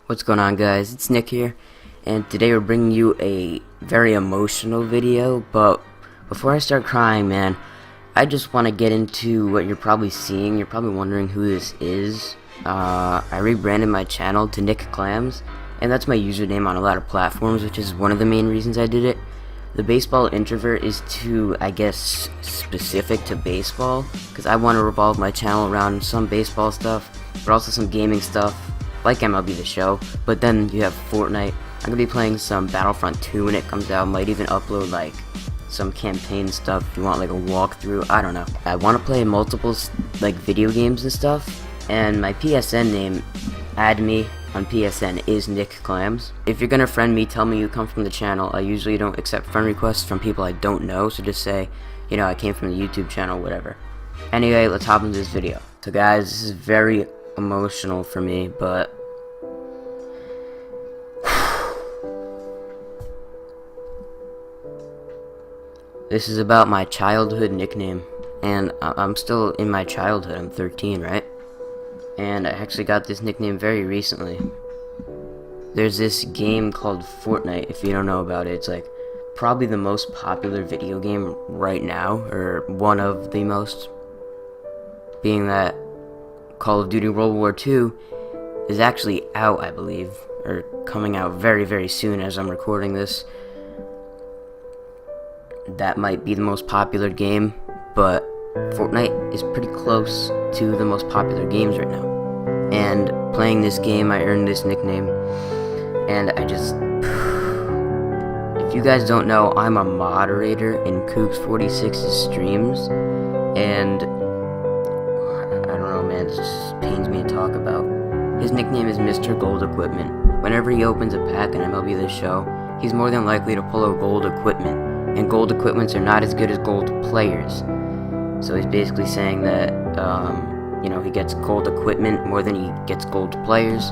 What's going on, guys? It's Nick here, and today we're bringing you a very emotional video. But before I start crying, man, I just want to get into what you're probably seeing. You're probably wondering who this is. I rebranded my channel to NickClams, and that's my username on a lot of platforms, which is one of the main reasons I did it. The baseball introvert is too, I guess, specific to baseball, because I want to revolve my channel around some baseball stuff, but also some gaming stuff, like MLB The Show. But then you have Fortnite. I'm gonna be playing some Battlefront 2 when it comes out. Might even upload like some campaign stuff if you want like a walkthrough. I don't know. I want to play multiple like video games and stuff, and my PSN name, add me on PSN, is NickClams. If you're gonna friend me, tell me you come from the channel. I usually don't accept friend requests from people I don't know, so just say, you know, I came from the YouTube channel, whatever. Anyway, let's hop into this video. So guys, this is very emotional for me, but this is about my childhood nickname, and I'm still in my childhood. I'm 13, right? And I actually got this nickname very recently. There's this game called Fortnite. If you don't know about it, it's like probably the most popular video game right now, or one of the most, being that Call of Duty World War II is actually out, I believe, or coming out very, very soon as I'm recording this. That might be the most popular game, but Fortnite is pretty close to the most popular games right now. And playing this game, I earned this nickname, and I just... If you guys don't know, I'm a moderator in Koops46's streams, and I don't know, man, this just pains me to talk about. His nickname is Mr. Gold Equipment. Whenever he opens a pack in MLB The Show, he's more than likely to pull out gold equipment, and gold equipments are not as good as gold players. So he's basically saying that, you know, he gets gold equipment more than he gets gold players,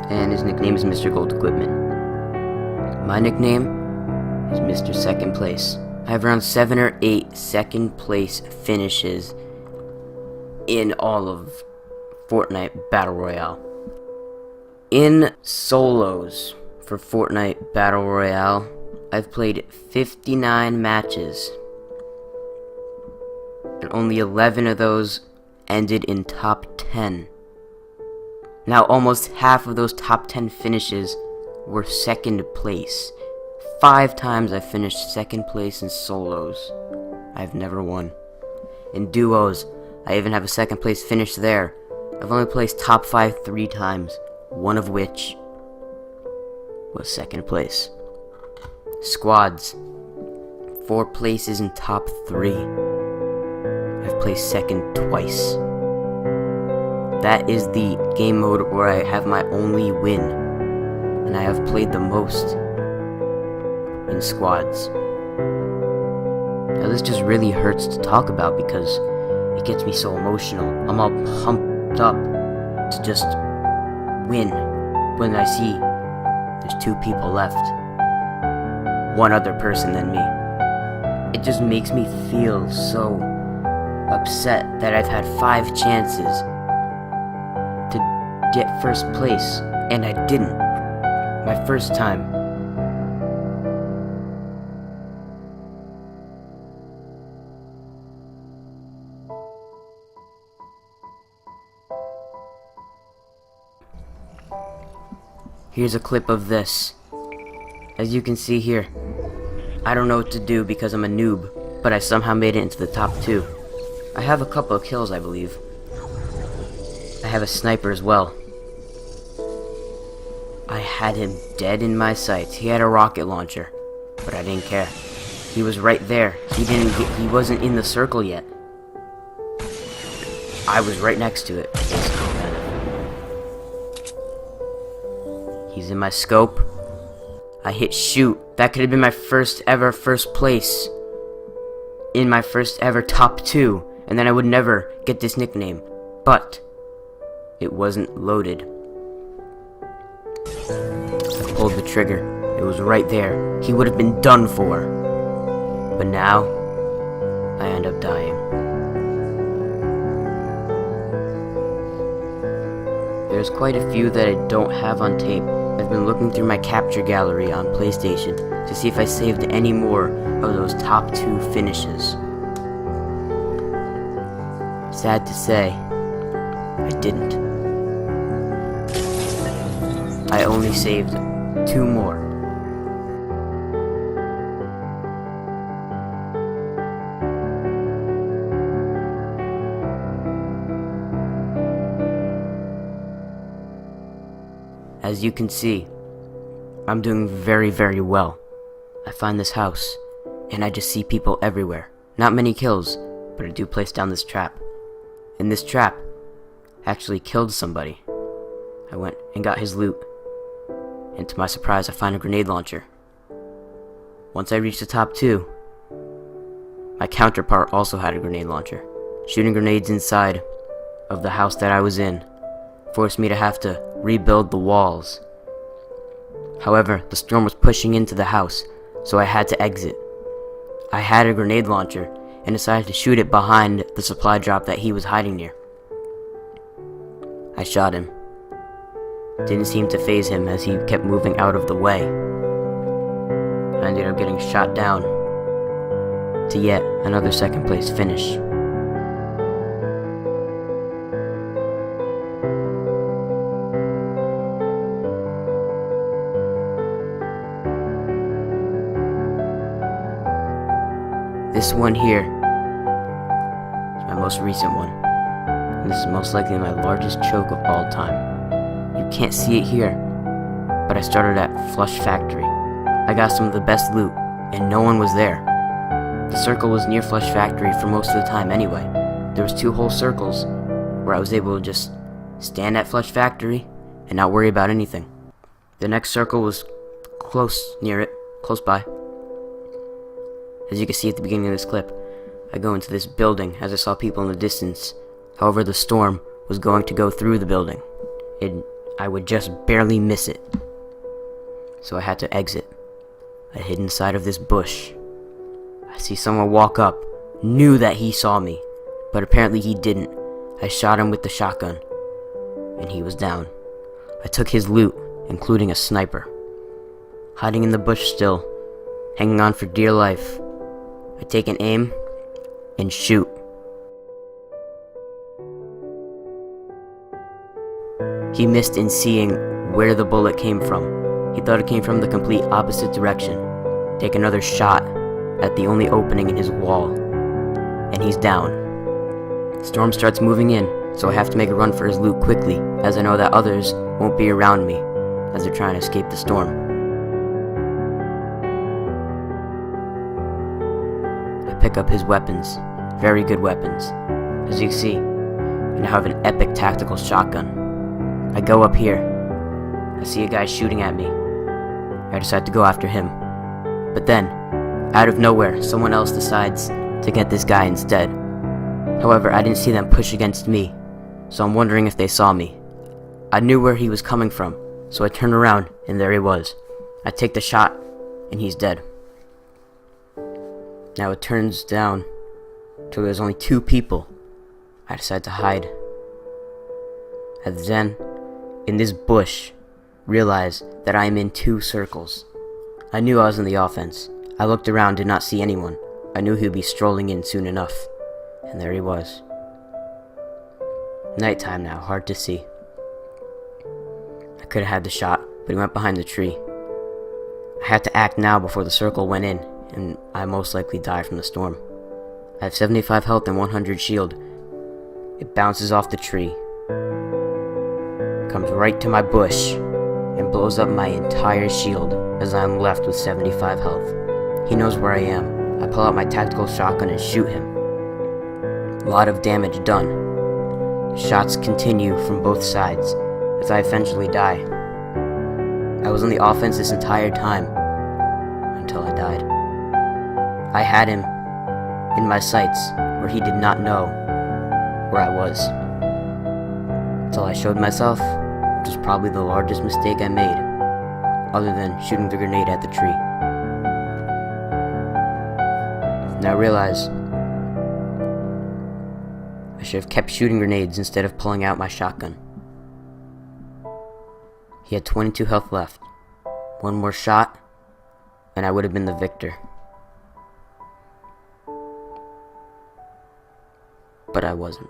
and his nickname is Mr. Gold Equipment. My nickname is Mr. Second Place. I have around 7 or 8 second place finishes in all of Fortnite Battle Royale. In solos for Fortnite Battle Royale, I've played 59 matches, and only 11 of those ended in top 10. Now, almost half of those top 10 finishes were second place. 5 times I finished second place in solos. I've never won. In duos, I even have a second place finish there. I've only placed top 5 3 times, one of which was second place. Squads, 4 places in top 3. I've placed second twice. That is the game mode where I have my only win, and I have played the most in squads. Now this just really hurts to talk about because it gets me so emotional. I'm all pumped up to just win when I see there's 2 people left, one other person than me. It just makes me feel so upset that I've had 5 chances to get first place, and I didn't. My first time. Here's a clip of this. As you can see here, I don't know what to do because I'm a noob, but I somehow made it into the top 2. I have a couple of kills, I believe. I have a sniper as well. I had him dead in my sights. He had a rocket launcher, but I didn't care. He was right there. He wasn't in the circle yet. I was right next to it. He's in my scope. I hit shoot. That could have been my first ever first place in my first ever top 2, and then I would never get this nickname. But it wasn't loaded. I pulled the trigger, It was right there. He would have been done for. But now, I end up dying. There's quite a few that I don't have on tape. I've been looking through my capture gallery on PlayStation to see if I saved any more of those top 2 finishes. Sad to say, I didn't. I only saved 2 more. As you can see, I'm doing very, very well. I find this house, and I just see people everywhere. Not many kills, but I do place down this trap. And this trap actually killed somebody. I went and got his loot, and to my surprise I find a grenade launcher. Once I reached the top 2, my counterpart also had a grenade launcher. Shooting grenades inside of the house that I was in forced me to have to rebuild the walls. However, the storm was pushing into the house, so I had to exit. I had a grenade launcher and decided to shoot it behind the supply drop that he was hiding near. I shot him. Didn't seem to faze him as he kept moving out of the way. I ended up getting shot down to yet another second place finish. This one here is my most recent one, and this is most likely my largest choke of all time. You can't see it here, but I started at Flush Factory. I got some of the best loot, and no one was there. The circle was near Flush Factory for most of the time anyway. There was 2 whole circles where I was able to just stand at Flush Factory and not worry about anything. The next circle was close by. As you can see at the beginning of this clip, I go into this building as I saw people in the distance. However, the storm was going to go through the building, and I would just barely miss it. So I had to exit. I hid inside of this bush. I see someone walk up, knew that he saw me, but apparently he didn't. I shot him with the shotgun, and he was down. I took his loot, including a sniper. Hiding in the bush still, hanging on for dear life, I take an aim and shoot. He missed in seeing where the bullet came from. He thought it came from the complete opposite direction. Take another shot at the only opening in his wall, and he's down. Storm starts moving in, so I have to make a run for his loot quickly, as I know that others won't be around me as they're trying to escape the storm. Pick up his weapons. Very good weapons. As you can see, I now have an epic tactical shotgun. I go up here. I see a guy shooting at me. I decide to go after him. But then, out of nowhere, someone else decides to get this guy instead. However, I didn't see them push against me, so I'm wondering if they saw me. I knew where he was coming from, so I turned around, and there he was. I take the shot, and he's dead. Now it turns down till there's only 2 people. I decide to hide. And then, in this bush, realize that I am in 2 circles. I knew I was in the offense. I looked around, did not see anyone. I knew he'd be strolling in soon enough. And there he was. Nighttime now, hard to see. I could have had the shot, but he went behind the tree. I had to act now before the circle went in, and I most likely die from the storm. I have 75 health and 100 shield. It bounces off the tree, comes right to my bush, and blows up my entire shield as I am left with 75 health. He knows where I am. I pull out my tactical shotgun and shoot him. A lot of damage done. The shots continue from both sides as I eventually die. I was on the offense this entire time until I died. I had him in my sights where he did not know where I was. Until I showed myself, which was probably the largest mistake I made other than shooting the grenade at the tree. Now I realize I should have kept shooting grenades instead of pulling out my shotgun. He had 22 health left. One more shot, and I would have been the victor. But I wasn't.